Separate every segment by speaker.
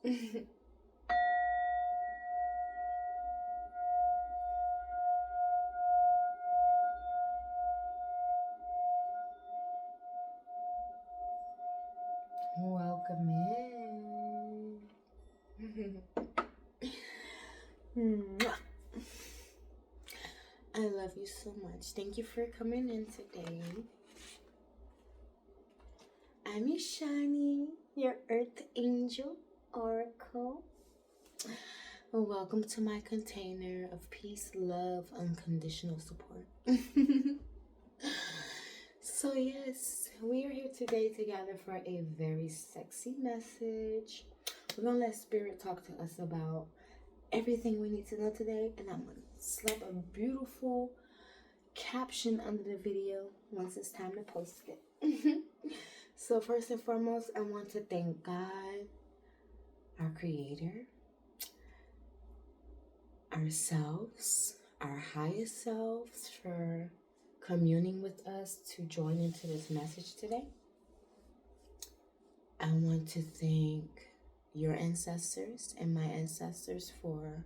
Speaker 1: Welcome in. I love you so much. Thank you for coming in today. I'm Ishani, your Earth Angel Oracle. Welcome to my container of peace, love, unconditional support. So yes, we are here today together for a very sexy message. We're gonna let Spirit talk to us about everything we need to know today, and I'm gonna slap a beautiful caption under the video once it's time to post it. So first and foremost, I want to thank God, our Creator, ourselves, our highest selves, for communing with us to join into this message today. I want to thank your ancestors and my ancestors for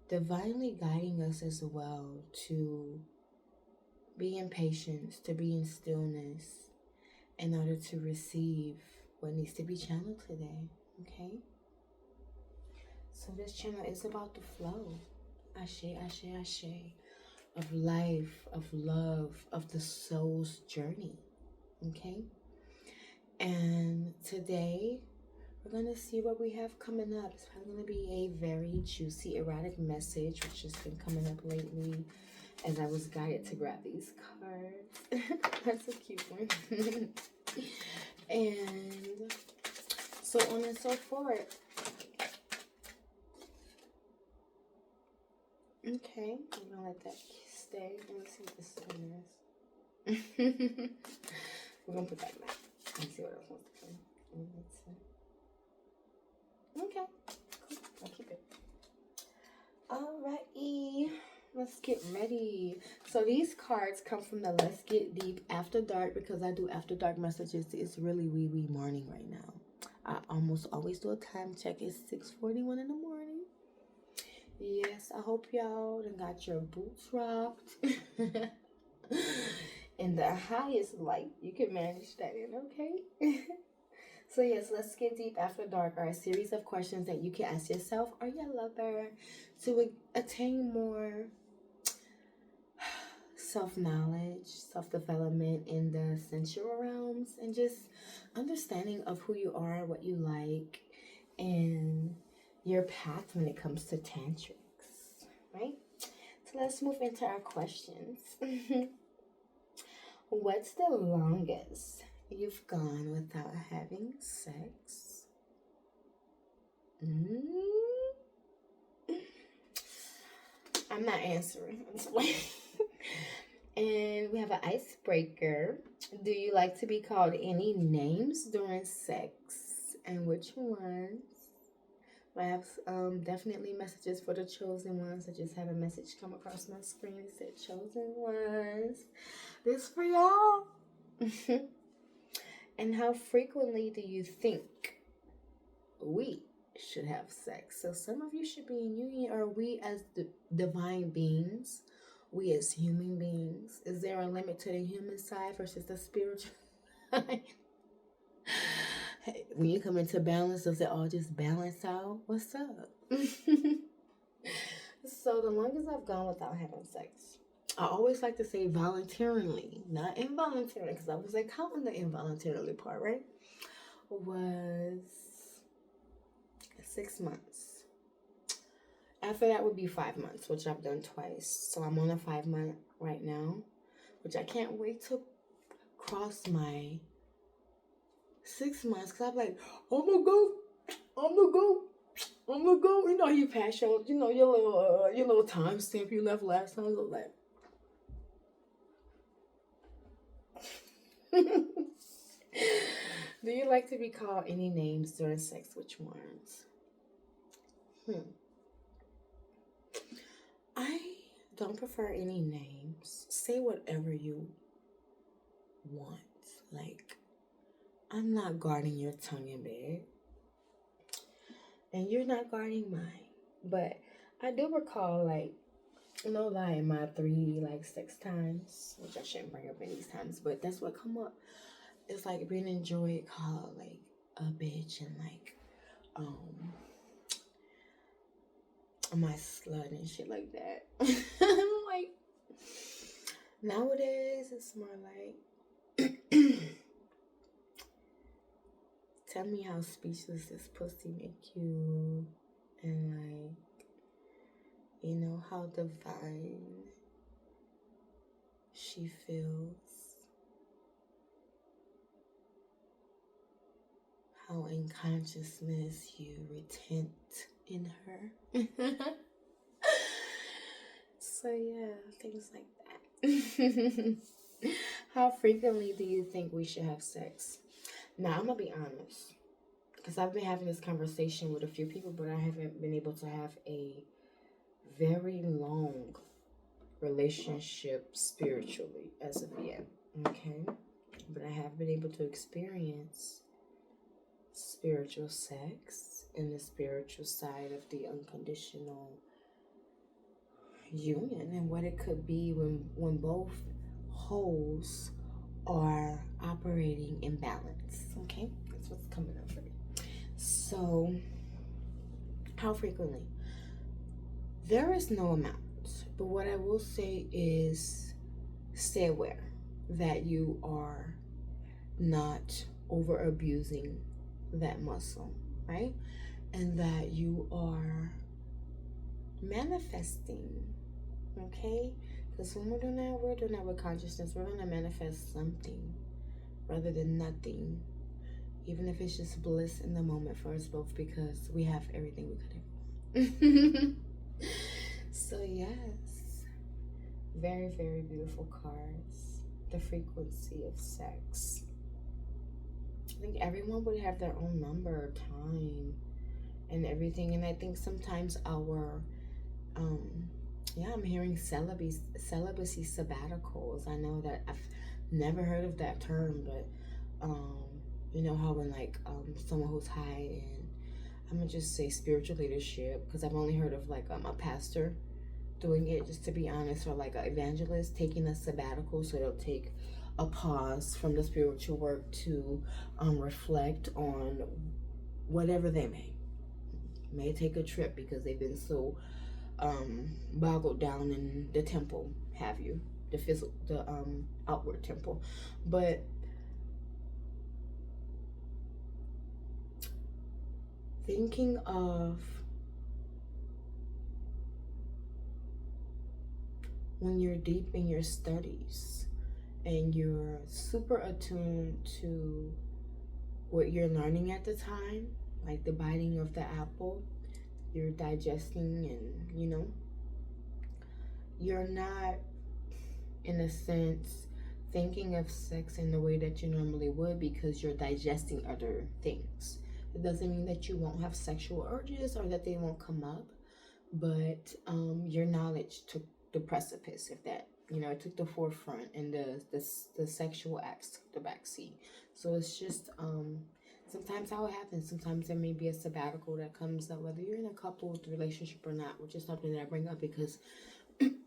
Speaker 1: divinely guiding us as well to be in patience, to be in stillness in order to receive what needs to be channeled today, okay? So this channel is about the flow. Ashe, ashe, ashe. Of life, of love, of the soul's journey, okay? And today, we're going to see what we have coming up. It's probably going to be a very juicy, erotic message, which has been coming up lately as I was guided to grab these cards. That's a cute one. And so on and so forth. Okay, I'm going to let that stay. Let me see what this one is. We're going to put that back. Let's see what else wants to come. Okay, cool. I'll keep it. Alrighty, let's get ready. So these cards come from the Let's Get Deep After Dark, because I do After Dark messages. It's really wee morning right now. I almost always do a time check. It's 6:41 in the morning. Yes, I hope y'all done got your boots rocked. In the highest light you can manage that in, okay? So yes, Let's Get Deep After Dark are a series of questions that you can ask yourself or your lover to attain more self-knowledge, self-development in the sensual realms, and just understanding of who you are, what you like, and your path when it comes to tantrics, right? So let's move into our questions. What's the longest you've gone without having sex? I'm not answering. And we have an icebreaker. Do you like to be called any names during sex? And which ones? I have definitely messages for the chosen ones. I just had a message come across my screen. It said chosen ones. This for y'all. And how frequently do you think we should have sex? So some of you should be in union, or we as the divine beings, we as human beings. Is there a limit to the human side versus the spiritual side? Hey, when you come into balance, does it all just balance out? What's up? So the longest I've gone without having sex, I always like to say voluntarily, not involuntarily, because I was like counting the involuntarily part, right? Was 6 months. After that would be 5 months, which I've done twice. So I'm on a 5 month right now, which I can't wait to cross my 6 months, because I'm like, I'm gonna go. You know, you pass your, your little time stamp you left last time. So like, do you like to be called any names during sex? Which ones? I don't prefer any names. Say whatever you want. Like, I'm not guarding your tongue in bed. and you're not guarding mine. But I do recall, like, no lie, in my 6 times, which I shouldn't bring up in these times, but that's what come up. It's like being enjoyed called like a bitch and like my slut and shit like that. Like nowadays it's more like tell me how speechless this pussy make you, and like, you know, how divine she feels, how in consciousness you retent in her. So yeah, things like that. How frequently do you think we should have sex? Now, I'm gonna be honest, because I've been having this conversation with a few people, but I haven't been able to have a very long relationship spiritually as of yet. Okay, but I have been able to experience spiritual sex and the spiritual side of the unconditional union, and what it could be when both wholes are operating in balance. Okay, that's what's coming up for me. So how frequently? There is no amount, but what I will say is stay aware that you are not over abusing that muscle, right? And that you are manifesting, okay? Because when we're doing that with consciousness. We're going to manifest something rather than nothing, even if it's just bliss in the moment for us both, because we have everything we could have. So yes, very, very beautiful cards. The frequency of sex. I think everyone would have their own number, time, and everything. And I think sometimes our I'm hearing celibacy sabbaticals. I know that I've never heard of that term, but you know how when like someone who's high in, I'm gonna just say spiritual leadership, because I've only heard of like a pastor doing it, just to be honest, or like an evangelist taking a sabbatical, so they'll take a pause from the spiritual work to reflect on whatever they may take a trip because they've been so boggled down in the temple, have you, the physical, the outward temple. But thinking of when you're deep in your studies and you're super attuned to what you're learning at the time, like the biting of the apple, you're digesting, and you know, you're not in a sense thinking of sex in the way that you normally would, because you're digesting other things. It doesn't mean that you won't have sexual urges or that they won't come up, but your knowledge took the precipice, if that, you know, it took the forefront, and the sexual acts took the back seat. So it's just sometimes how it happens. Sometimes there may be a sabbatical that comes up, whether you're in a couple relationship or not, which is something that I bring up because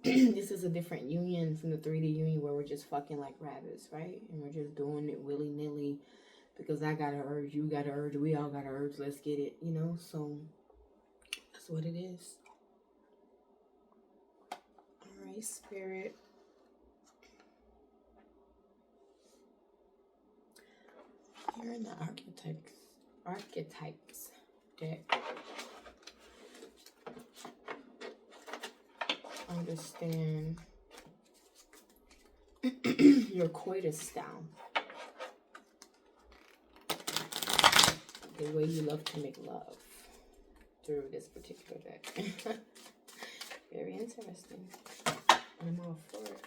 Speaker 1: this is a different union from the 3D union where we're just fucking like rabbits, right? And we're just doing it willy-nilly because I got an urge, you got an urge, we all got an urge, let's get it, you know? So that's what it is. All right, Spirit. Here in the archetypes deck. Understand your coitus style. The way you love to make love through this particular deck. Very interesting. I'm all for it.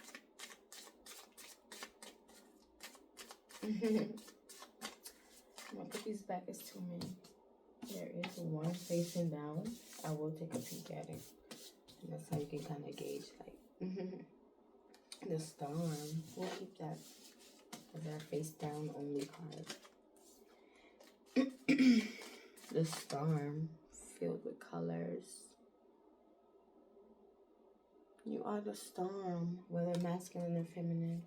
Speaker 1: I'm gonna put these back as too many. There is one facing down. I will take a peek at it. And that's how you can kind of gauge, like, the storm. We'll keep that as our face down only card. The storm filled with colors. You are the storm, whether masculine or feminine.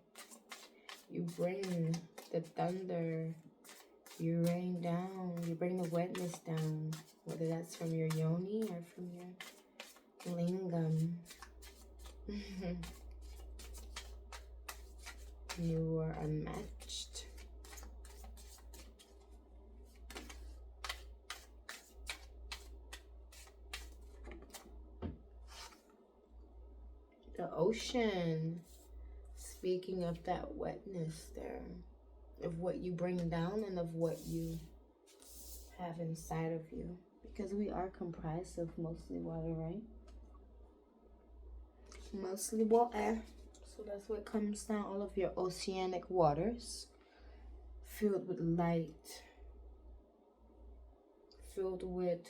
Speaker 1: You bring the thunder. You rain down. You bring the wetness down, whether that's from your yoni or from your lingam. You are unmatched. The ocean, speaking of that wetness there, of what you bring down and of what you have inside of you. Because we are comprised of mostly water, right? Mostly water. So that's what comes down, all of your oceanic waters, filled with light, filled with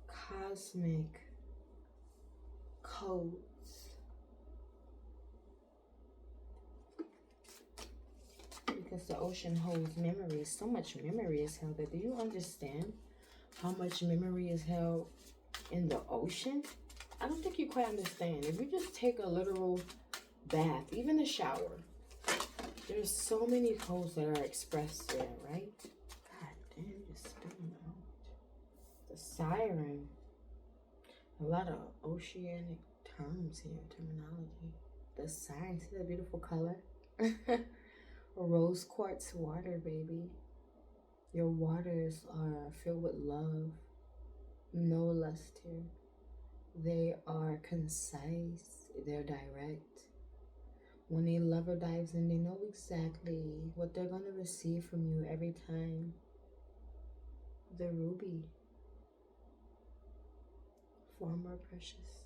Speaker 1: cosmic codes. Because the ocean holds memories, so much memory is held there. Do you understand how much memory is held in the ocean? I don't think you quite understand. If you just take a literal bath, even a shower, there's so many codes that are expressed there, right? God damn, just spilling out. The siren. A lot of oceanic terms here, terminology. The siren, see that beautiful color? Rose quartz water, baby. Your waters are filled with love. No lust here. They are concise. They're direct. When a lover dives in, they know exactly what they're going to receive from you every time. The ruby. Far more precious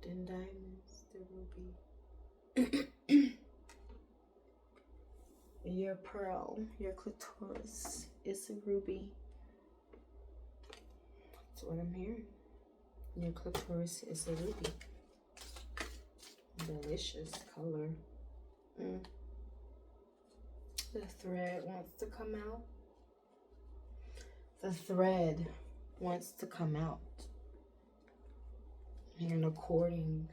Speaker 1: than diamonds. The ruby. Your pearl, your clitoris is a ruby. That's what I'm hearing. Your clitoris is a ruby. Delicious color. The thread wants to come out. The thread wants to come out. And courting.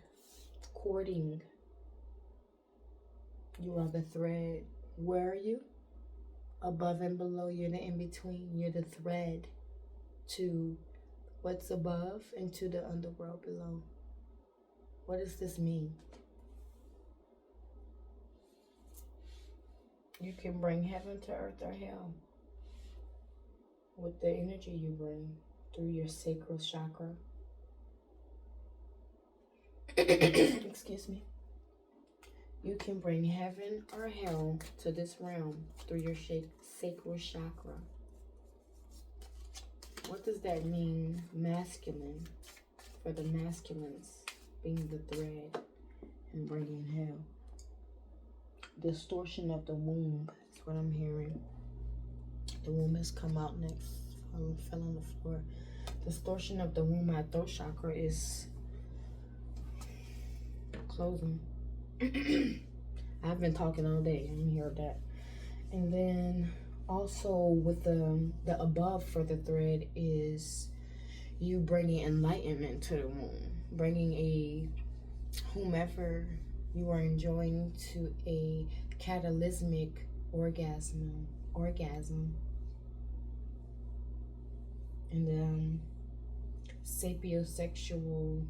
Speaker 1: You are the thread. Where are you? Above and below. You're the in-between. You're the thread to what's above and to the underworld below. What does this mean? You can bring heaven to earth or hell with the energy you bring through your sacral chakra. Excuse me. You can bring heaven or hell to this realm through your sacral chakra. What does that mean? Masculine. For the masculines being the thread and bringing hell. Distortion of the womb is what I'm hearing. The womb has come out next. Fell on the floor. Distortion of the womb. My throat chakra is closing. I've been talking all day. I'm here with that. And then also with the above for the thread is you bringing enlightenment to the womb, bringing a whomever you are enjoying to a catalysmic orgasm, and sapiosexual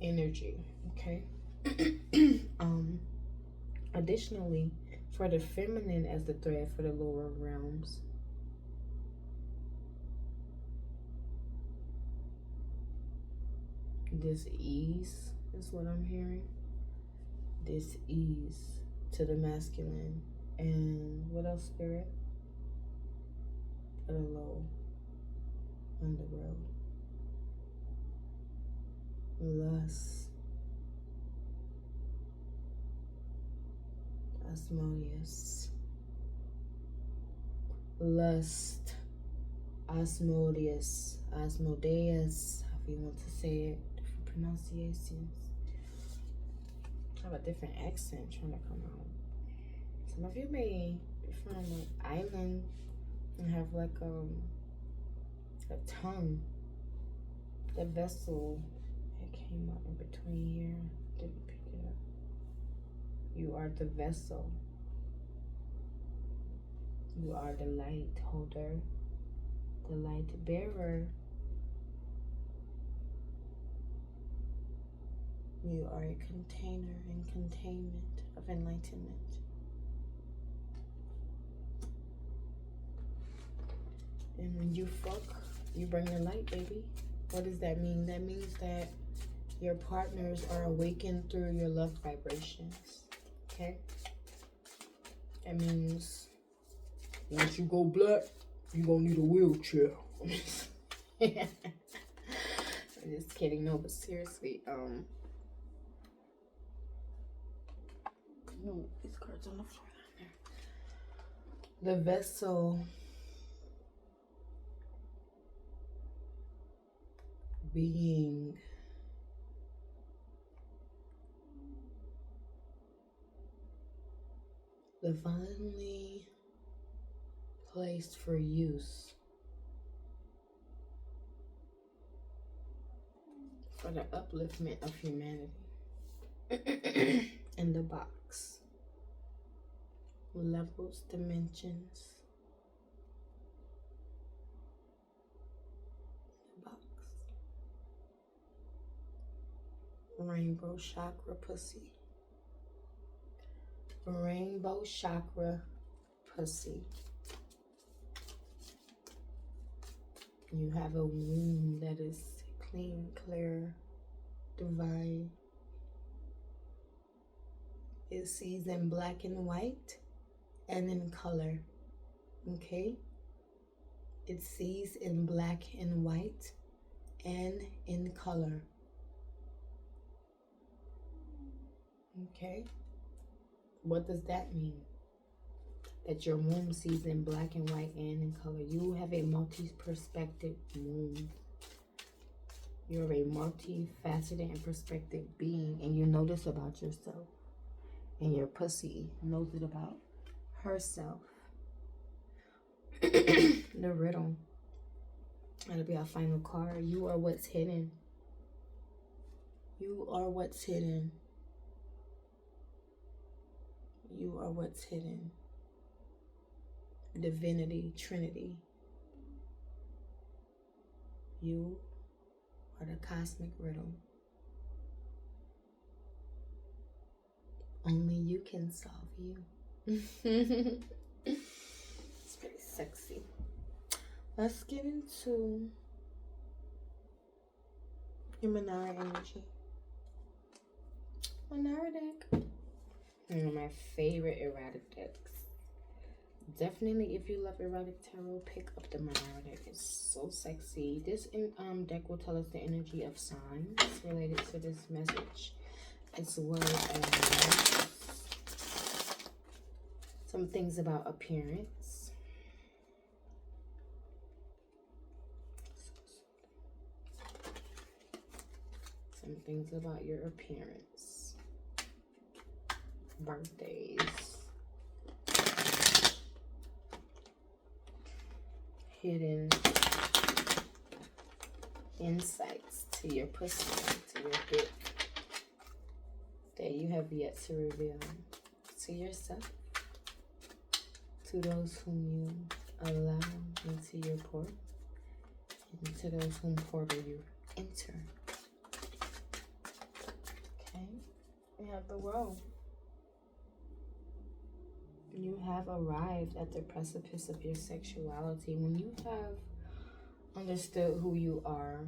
Speaker 1: energy. Okay. Additionally, for the feminine as the thread for the lower realms, this ease is what I'm hearing. This ease to the masculine. And what else, spirit? For the low underworld. Lust. Asmodeus. Lust. Asmodeus. Asmodeus. However you want to say it. Different pronunciations. I have a different accent trying to come out. Some of you may from an island and have like a tongue. The vessel, it came up in between here. Didn't pick it up. You are the vessel. You are the light holder, the light bearer. You are a container and containment of enlightenment. And when you fuck, you bring the light, baby. What does that mean? That means that your partners are awakened through your love vibrations. Okay? That means once you go black, you're gonna need a wheelchair. I'm just kidding. No, but seriously, no, these cards on the floor down there. The vessel being divinely placed for use for the upliftment of humanity. In the box, levels, dimensions. The box, rainbow chakra pussy. Rainbow chakra pussy. You have a womb that is clean, clear, divine. It sees in black and white and in color. Okay? It sees in black and white and in color. Okay? What does that mean? That your womb sees in black and white and in color. You have a multi-perspective womb. You're a multi-faceted and perspective being, and you know this about yourself. And your pussy knows it about herself. The riddle. That'll be our final card. You are what's hidden. You are what's hidden. You are what's hidden. Divinity, Trinity. You are the cosmic riddle. Only you can solve you. It's pretty sexy. Let's get into your Manara energy. Manara deck. One of my favorite erotic decks. Definitely, if you love erotic tarot, pick up the Manara deck. It's so sexy. This deck will tell us the energy of signs related to this message, as well as some things about appearance. Some things about your appearance. Birthdays. Hidden insights to your pussy, to your dick, that you have yet to reveal to yourself, to those whom you allow into your port, and to those whom portal you enter. Okay, we have the world. You have arrived at the precipice of your sexuality. When you have understood who you are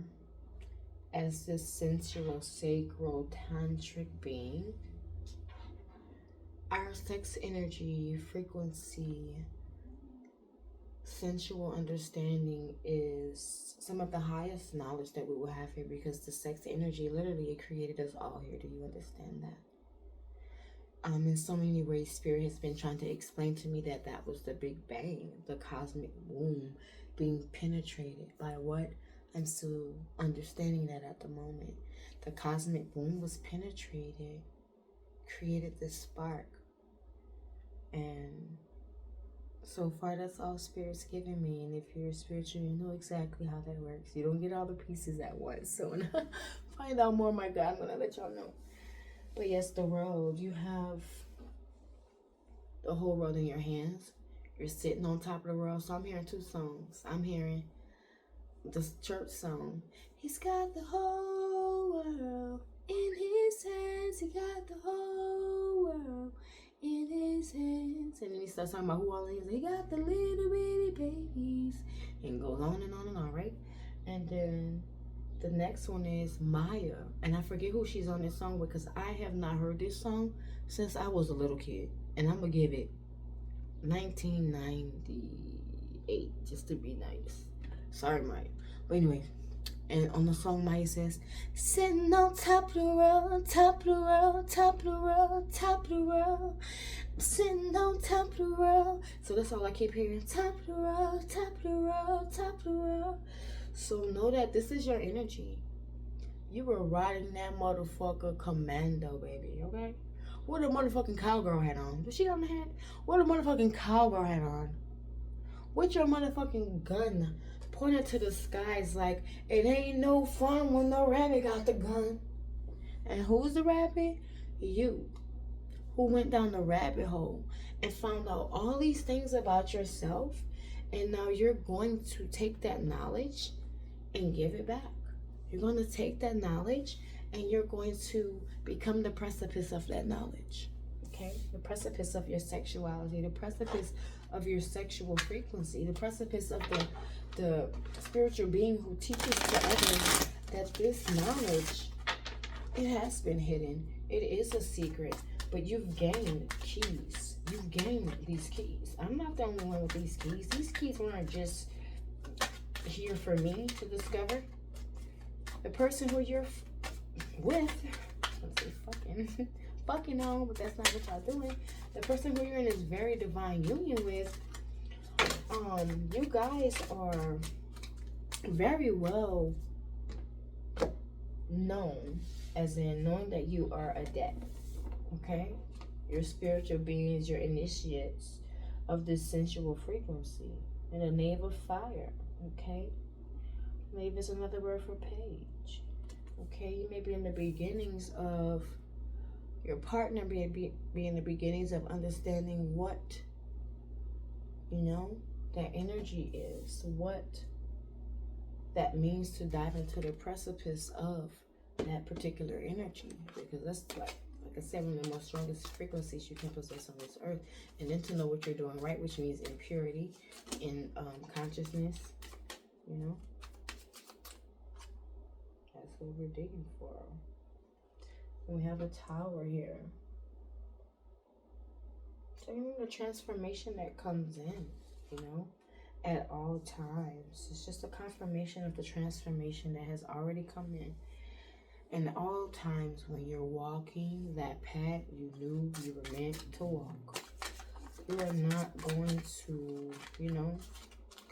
Speaker 1: as this sensual, sacral, tantric being, our sex energy, frequency, sensual understanding is some of the highest knowledge that we will have here, because the sex energy, literally, it created us all here. Do you understand that? In so many ways, Spirit has been trying to explain to me that that was the Big Bang, the cosmic womb being penetrated by what? I'm still understanding that at the moment. The cosmic womb was penetrated, created this spark, and So far, that's all Spirit's giving me. And if you're spiritual, you know exactly how that works. You don't get all the pieces at once. So when I find out more, my God, I'm going to let y'all know. But yes, the world. You have the whole world in your hands. You're sitting on top of the world. So I'm hearing two songs. I'm hearing the church song. He's got the whole world in his hands. He got the whole world in his hands. And then he starts talking about who all he is. He got the little bitty babies. And goes on and on, right? And then the next one is Maya. And I forget who she's on this song with, because I have not heard this song since I was a little kid. And I'm going to give it 1998, just to be nice. Sorry, Maya. But anyway, and on the song, Maya says, sitting on top of the world, top of the world, top of the world, top of the world, sitting on top of the world. So that's all I keep hearing. Top of the world, top of the world, top of the world. So know that this is your energy. You were riding that motherfucker commando, baby, okay? What a motherfucking cowgirl hat on. Does she got on the hat? What a motherfucking cowgirl hat on. With your motherfucking gun pointed to the skies like, it ain't no fun when the rabbit got the gun. And who's the rabbit? You. Who went down the rabbit hole and found out all these things about yourself. And now you're going to take that knowledge and give it back. You're going to take that knowledge and you're going to become the precipice of that knowledge. Okay? The precipice of your sexuality, the precipice of your sexual frequency, the precipice of the spiritual being who teaches to others that this knowledge, it has been hidden. It is a secret, but you've gained keys. You've gained these keys. I'm not the only one with these keys. These keys weren't just here for me to discover. The person who you're with, let's say fucking on, but that's not what y'all doing. The person who you're in this very divine union with, you guys are very well known, as in knowing that you are adept, okay? Your spiritual beings, your initiates of this sensual frequency, and a knave of fire, okay? Knave is another word for page, okay? You may be in the beginnings of your partner, be in the beginnings of understanding what, you know, that energy is, what that means to dive into the precipice of that particular energy, because that's like I said, one of the most strongest frequencies you can possess on this earth. And then to know what you're doing right, which means in purity, in consciousness, you know, that's what we're digging for. We have a tower here. So you know the transformation that comes in, you know, at all times. It's just a confirmation of the transformation that has already come in. And all times when you're walking that path you knew you were meant to walk. You are not going to, you know,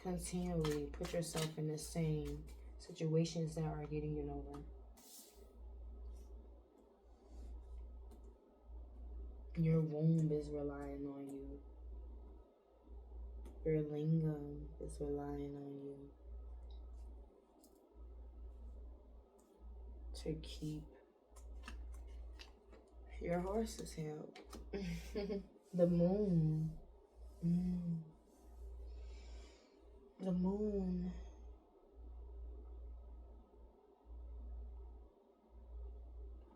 Speaker 1: continually put yourself in the same situations that are getting you nowhere. Your womb is relying on you. Your lingam is relying on you to keep your horses held. The moon. The moon.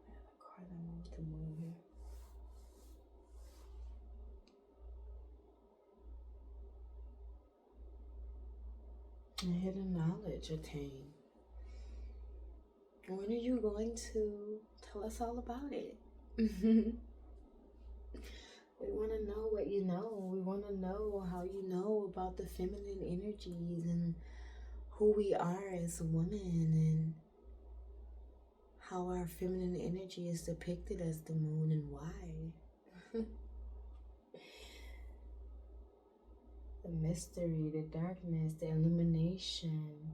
Speaker 1: I have a car that moves the moon here. And hidden knowledge attained. When are you going to tell us all about it? We want to know what you know. We want to know how you know about the feminine energies and who we are as women and how our feminine energy is depicted as the moon and why. The mystery, the darkness, the illumination.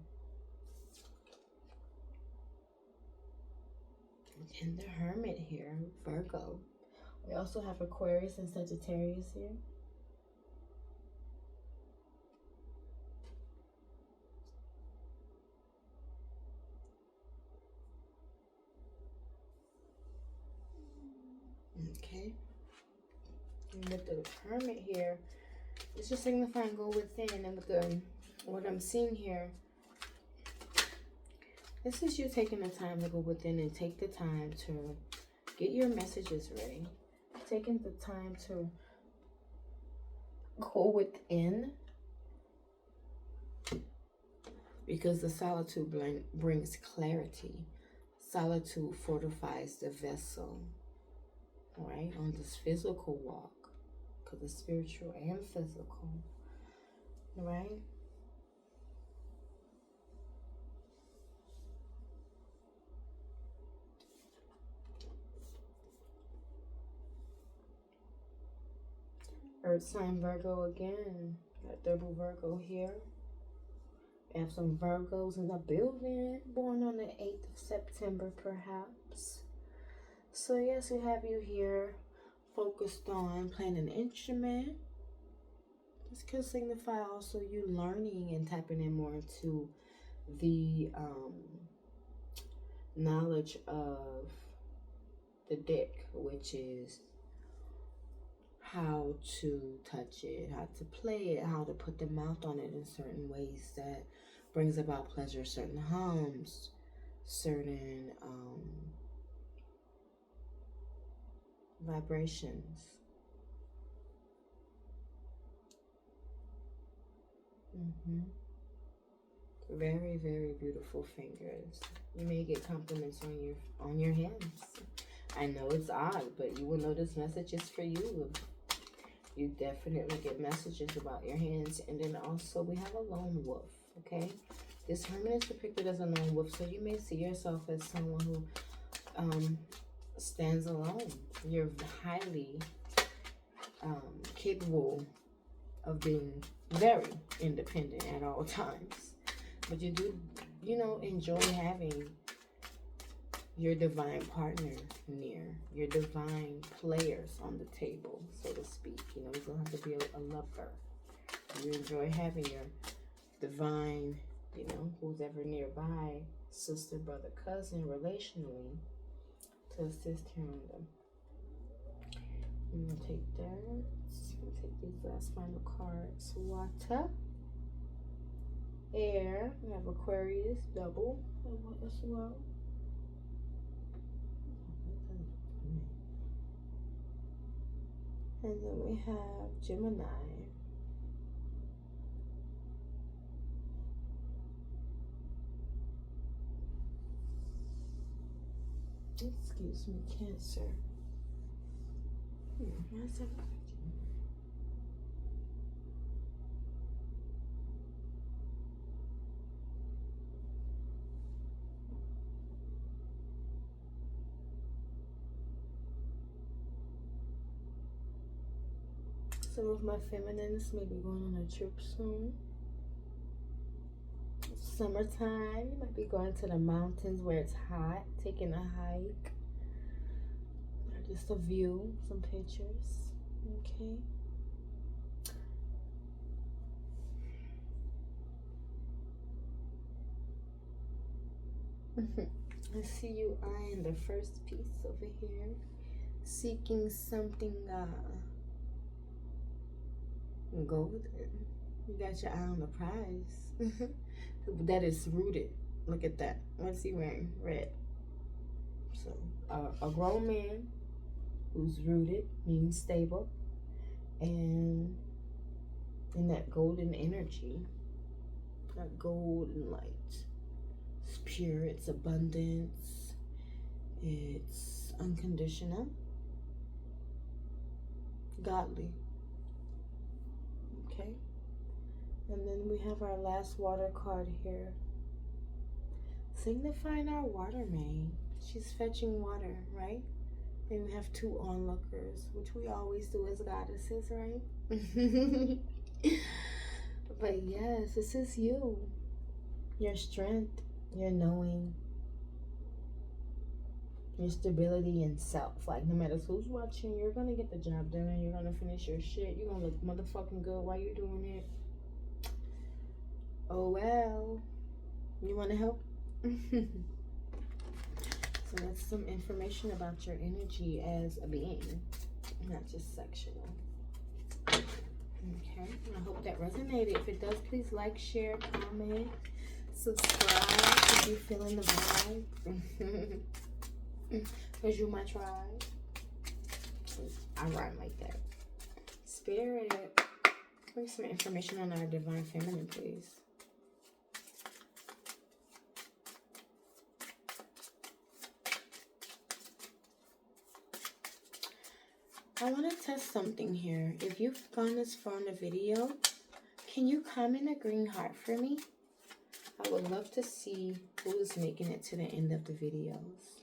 Speaker 1: And the Hermit here, Virgo. We also have Aquarius and Sagittarius here. And with the Hermit here, it's just signifying go within. And with the what I'm seeing here, this is you taking the time to go within and take the time to get your messages ready. Taking the time to go within, because the solitude brings clarity. Solitude fortifies the vessel, right, on this physical walk, because it's spiritual and physical, right? Earth sign Virgo again. Got double Virgo here. We have some Virgos in the building, born on the 8th of September, perhaps. So yes, we have you here focused on playing an instrument. This could signify also you learning and tapping in more into the knowledge of the deck, which is how to touch it, how to play it, how to put the mouth on it in certain ways that brings about pleasure, certain hums, certain vibrations. Very, very beautiful fingers. You may get compliments on your hands. I know it's odd, but you will know this message is for you. You definitely get messages about your hands. And then also we have a lone wolf, okay? This Hermit is depicted as a lone wolf, so you may see yourself as someone who stands alone. You're highly capable of being very independent at all times. But you do, you know, enjoy having your divine partner near, your divine players on the table, so to speak. You know, you don't have to be a lover. You enjoy having your divine, you know, who's ever nearby, sister, brother, cousin, relationally, to assist here on them. I'm going to take that. I'm going to take these last final cards. Water. Air. We have Aquarius, double as well. And then we have Gemini. Excuse me, Cancer. What's that? Some of my feminines may be going on a trip soon. Summertime, you might be going to the mountains where it's hot, taking a hike, or just a view, some pictures, okay? I see you eyeing the first piece over here, seeking something golden. You got your eye on the prize. That is rooted. Look at that. What's he wearing? Red. So a grown man who's rooted means stable, and in that golden energy, that golden light. It's pure, it's abundance, it's unconditional, godly. Okay, and then we have our last water card here, signifying our water main. She's fetching water, right? And we have two onlookers, which we always do as goddesses, right? But yes, this is you, your strength, your knowing, your stability in self. Like, no matter who's watching, you're gonna get the job done. You're gonna finish your shit. You're gonna look motherfucking good while you're doing it. Oh well, you want to help? So that's some information about your energy as a being, not just sexual. that resonated. If it does, please like, share, comment, subscribe if you're feeling the vibe. Because you my tribe. I rhyme like that. Spirit, bring some information on our divine feminine, please. I want to test something here. If you've gone this far in the video, can you comment a green heart for me? I would love to see who is making it to the end of the videos.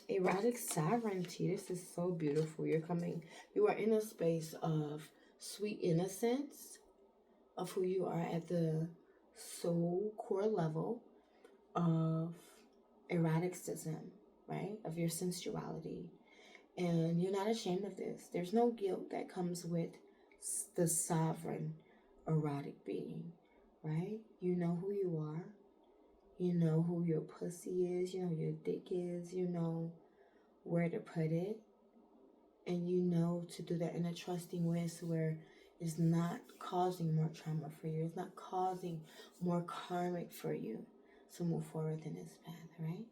Speaker 1: Erotic sovereignty. This is so beautiful. You are in a space of sweet innocence of who you are at the soul core level of eroticism, right? Of your sensuality. And you're not ashamed of this. There's no guilt that comes with the sovereign erotic being, right? You know who you are. You know who your pussy is. You know who your dick is. You know where to put it. And you know to do that in a trusting way so where it's not causing more trauma for you. It's not causing more karmic for you to move forward in this path, right?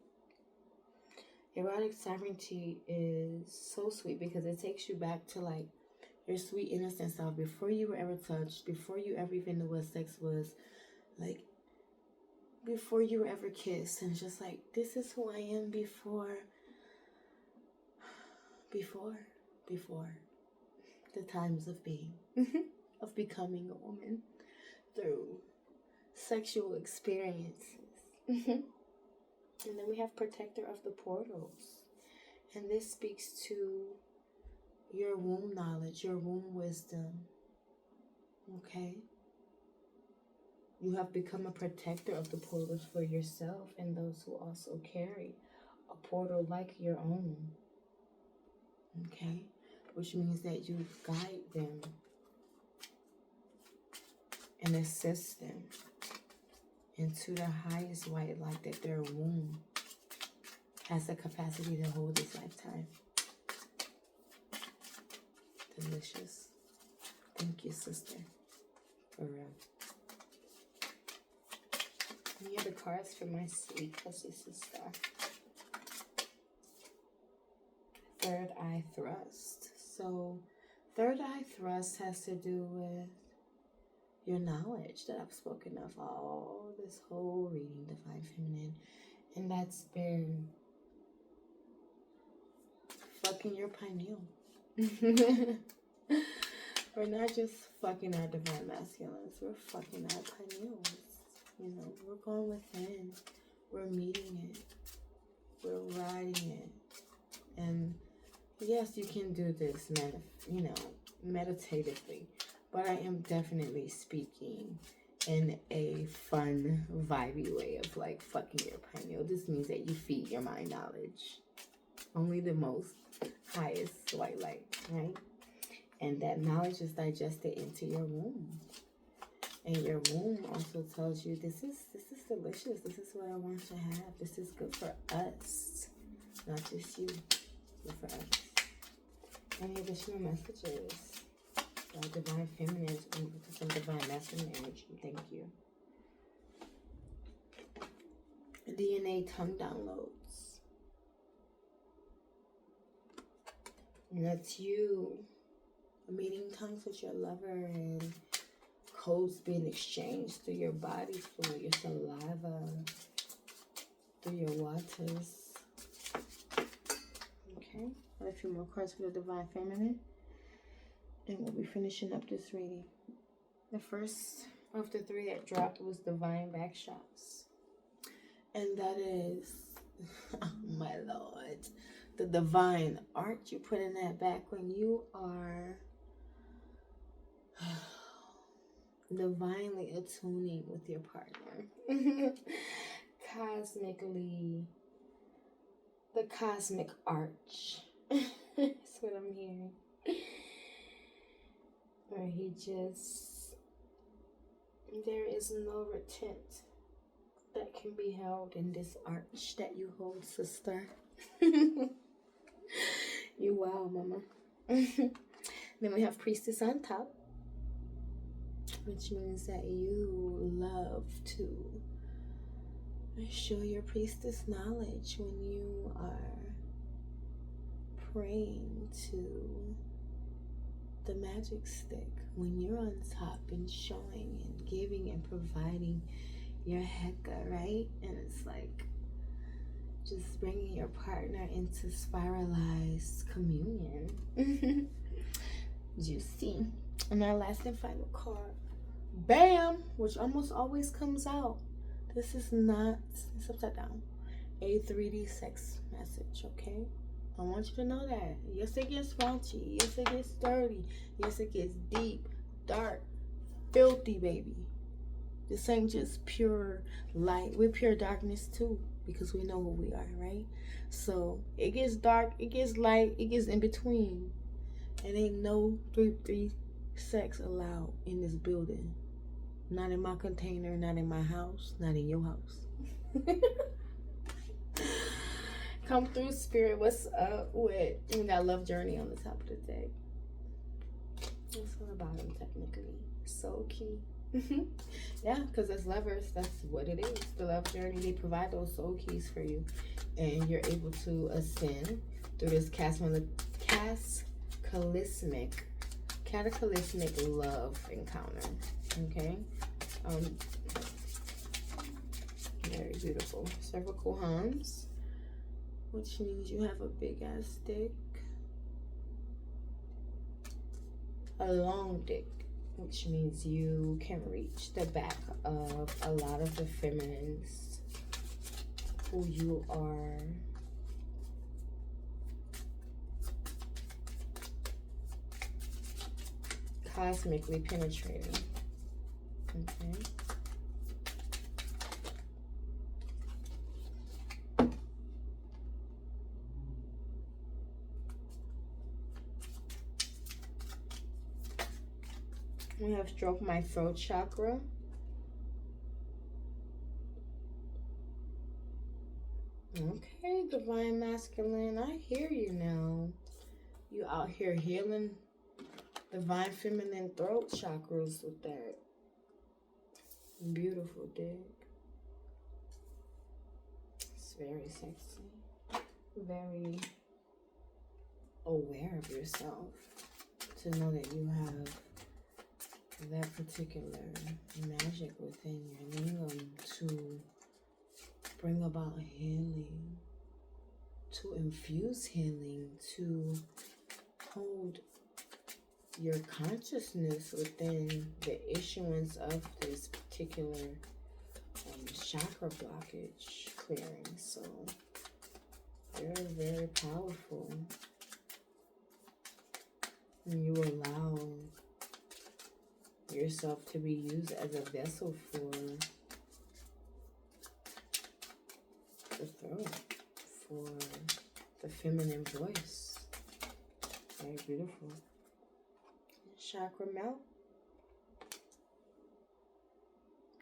Speaker 1: Erotic sovereignty is so sweet because it takes you back to like your sweet innocent self before you were ever touched, before you ever even knew what sex was, like before you were ever kissed, and it's just like, this is who I am before the times of being, of becoming a woman through sexual experiences. And then we have protector of the portals. And this speaks to your womb knowledge, your womb wisdom. Okay? You have become a protector of the portals for yourself and those who also carry a portal like your own. Okay? Which means that you guide them and assist them into the highest white light that their womb has the capacity to hold this lifetime. Delicious. Thank you, sister. For real. And you have the cards for my sweet pussy sister. Third eye thrust. So, third eye thrust has to do with your knowledge that I've spoken of all this whole reading, Divine Feminine. And that's been fucking your pineal. We're not just fucking our divine masculines, we're fucking our pineals. You know, we're going within, we're meeting it, we're riding it. And yes, you can do this, meditatively. But I am definitely speaking in a fun, vibey way of like fucking your pineal. This means that you feed your mind knowledge. Only the most highest white light, right? And that knowledge is digested into your womb. And your womb also tells you this is delicious. This is what I want to have. This is good for us. Not just you. Good for us. Any additional messages? Divine feminine is over to some divine masculine energy. Thank you. DNA tongue downloads. And that's you meeting tongues with your lover and codes being exchanged through your body fluid, your saliva, through your waters. Okay. Got a few more cards for the divine feminine. And we'll be finishing up this reading. The first of the three that dropped was divine backshots. And that is, oh my Lord, the divine art you put in that back when you are divinely attuning with your partner. Cosmically, the cosmic arch. That's what I'm hearing. Where he just, there is no retent that can be held in this arch that you hold, sister. You wow, mama. Then we have priestess on top, which means that you love to show your priestess knowledge when you are praying to the magic stick, when you're on top and showing and giving and providing your heka, right? And it's like just bringing your partner into spiralized communion. Juicy. And our last and final card, bam, which almost always comes out. This is not, it's upside down. A 3D sex message, okay? I want you to know that. Yes, it gets raunchy. Yes, it gets dirty. Yes, it gets deep, dark, filthy, baby. This ain't just pure light. We're pure darkness too, because we know who we are, right? So it gets dark, it gets light, it gets in between. And ain't no 3 sex allowed in this building. Not in my container, not in my house, not in your house. Come through, spirit. What's up with, we got love journey on the top of the deck. It's on the bottom, technically. Soul key. Yeah, because as lovers, that's what it is. The love journey, they provide those soul keys for you. And you're able to ascend through this cataclysmic love encounter. Okay? Very beautiful. Cervical hums, which means you have a big ass dick. A long dick, which means you can reach the back of a lot of the feminines who you are cosmically penetrating. Okay. We have stroke my throat chakra. Okay, divine masculine, I hear you now. You out here healing divine feminine throat chakras with that beautiful dick. It's very sexy. Very aware of yourself to know that you have that particular magic within your lingam to bring about healing, to infuse healing, to hold your consciousness within the issuance of this particular chakra blockage clearing. So very, very powerful. And you allow yourself to be used as a vessel for the throat, for the feminine voice. Very beautiful. Chakra melt.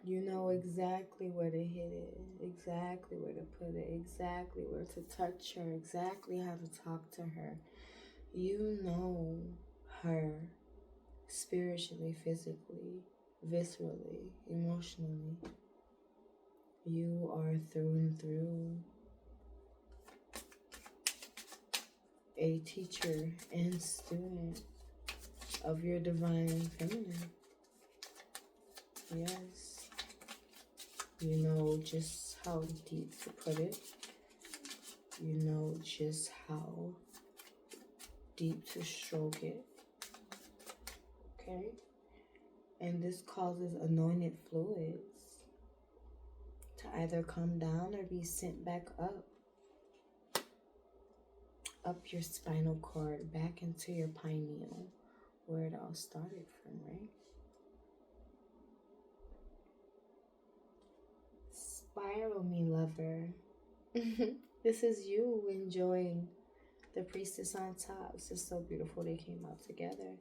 Speaker 1: You know exactly where to hit it, exactly where to put it, exactly where to touch her, exactly how to talk to her. You know her spiritually, physically, viscerally, emotionally. You are through and through a teacher and student of your divine feminine. Yes. You know just how deep to put it. You know just how deep to stroke it. Okay? And this causes anointed fluids to either come down or be sent back up your spinal cord, back into your pineal, where it all started from, right? Spiral me, lover. This is you enjoying the priestess on top. This is so beautiful they came out together.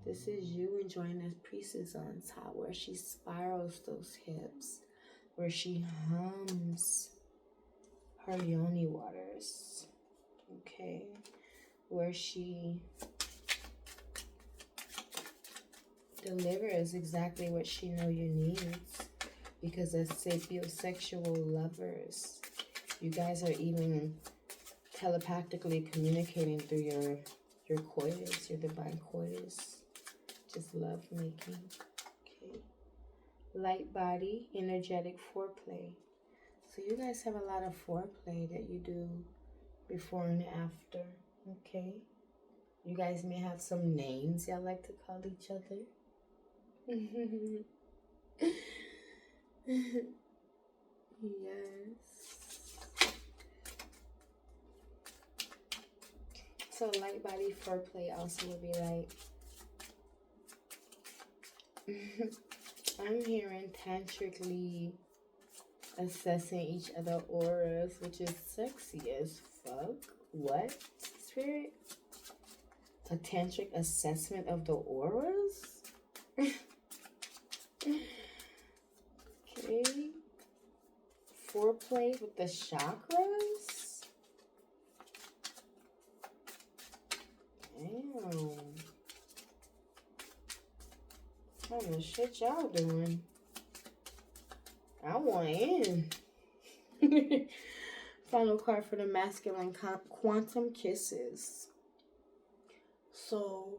Speaker 1: This is you enjoying the priestess on top, where she spirals those hips, where she hums her yoni waters, okay? Where she The liver is exactly what she know you needs, because as sapiosexual lovers, you guys are even telepathically communicating through your coitus, your divine coitus. Just love making. Okay. Light body, energetic foreplay. So you guys have a lot of foreplay that you do before and after. Okay. You guys may have some names y'all like to call each other. Yes. So light body foreplay also would be like, I'm hearing tantrically assessing each other auras, which is sexy as fuck. What, spirit? A tantric assessment of the auras? Okay. Foreplay with the chakras? Damn. What kind of shit y'all doing? I want in. Final card for the masculine, quantum kisses. So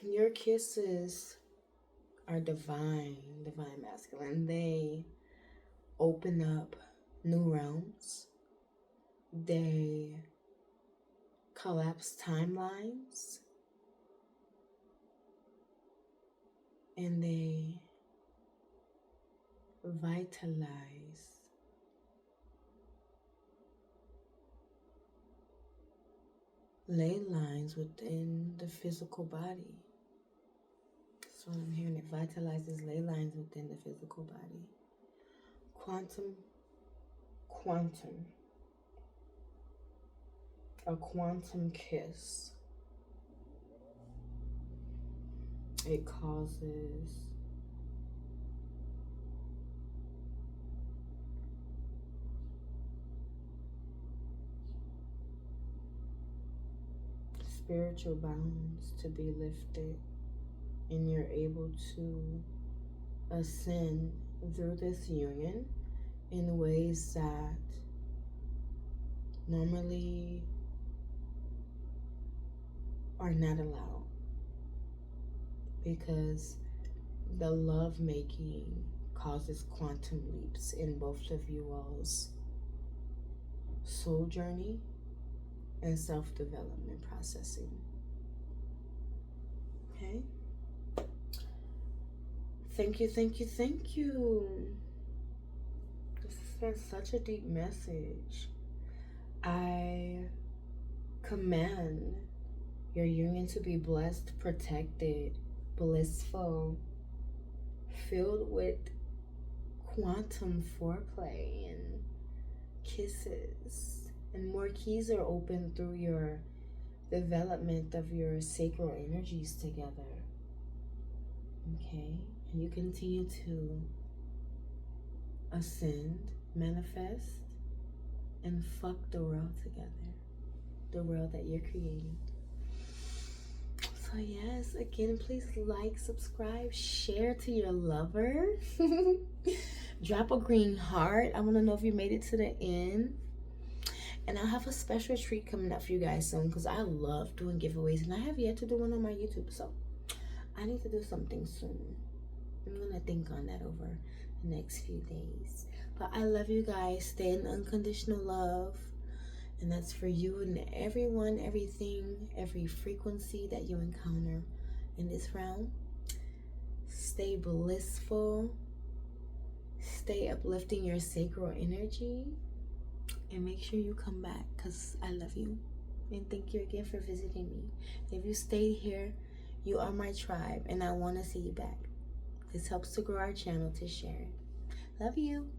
Speaker 1: your kisses are divine masculine. They open up new realms. They collapse timelines. And they vitalize ley lines within the physical body. So I'm hearing it vitalizes ley lines within the physical body. A quantum kiss. It causes spiritual bounds to be lifted, and you're able to ascend through this union in ways that normally are not allowed, because the love making causes quantum leaps in both of you all's soul journey and self-development processing. Okay? Thank you. This has been such a deep message. I command your union to be blessed, protected, blissful, filled with quantum foreplay and kisses. And more keys are open through your development of your sacral energies together. Okay? And you continue to ascend, manifest, and fuck the world together. The world that you're creating. So yes, again, please like, subscribe, share to your lover. Drop a green heart. I want to know if you made it to the end. And I'll have a special treat coming up for you guys soon, because I love doing giveaways, and I have yet to do one on my YouTube. So I need to do something soon. I'm going to think on that over the next few days. But I love you guys. Stay in unconditional love. And that's for you and everyone, everything, every frequency that you encounter in this realm. Stay blissful. Stay uplifting your sacral energy. And make sure you come back, because I love you. And thank you again for visiting me. If you stayed here, you are my tribe. And I want to see you back. This helps to grow our channel to share it. Love you.